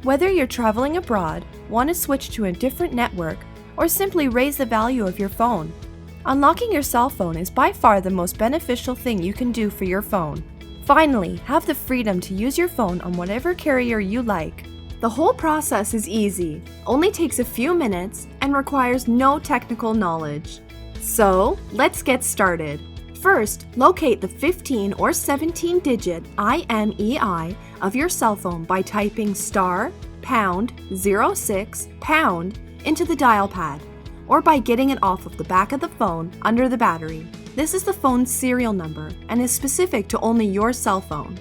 Whether you're traveling abroad, want to switch to a different network, or simply raise the value of your phone, unlocking your cell phone is by far the most beneficial thing you can do for your phone. Finally, have the freedom to use your phone on whatever carrier you like. The whole process is easy, only takes a few minutes, and requires no technical knowledge. So, let's get started. First, locate the 15 or 17-digit IMEI of your cell phone by typing *#06# into the dial pad, or by getting it off of the back of the phone under the battery. This is the phone's serial number and is specific to only your cell phone.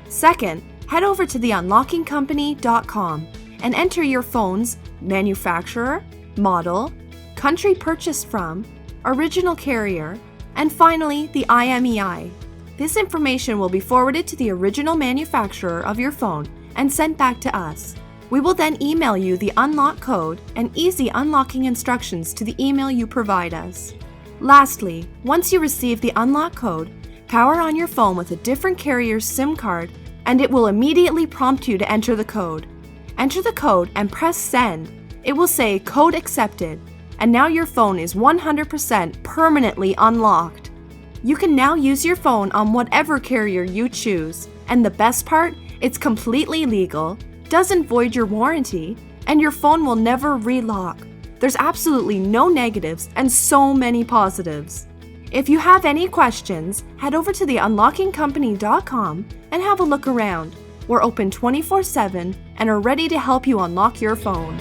Second, head over to the unlockingcompany.com and enter your phone's manufacturer, model, country purchased from, original carrier, and finally, the IMEI. This information will be forwarded to the original manufacturer of your phone and sent back to us. We will then email you the unlock code and easy unlocking instructions to the email you provide us. Lastly, once you receive the unlock code, power on your phone with a different carrier's SIM card and it will immediately prompt you to enter the code. Enter the code and press send. It will say code accepted. And now your phone is 100% permanently unlocked. You can now use your phone on whatever carrier you choose. And the best part, it's completely legal, doesn't void your warranty, and your phone will never relock. There's absolutely no negatives and so many positives. If you have any questions, head over to the unlockingcompany.com and have a look around. We're open 24/7 and are ready to help you unlock your phone.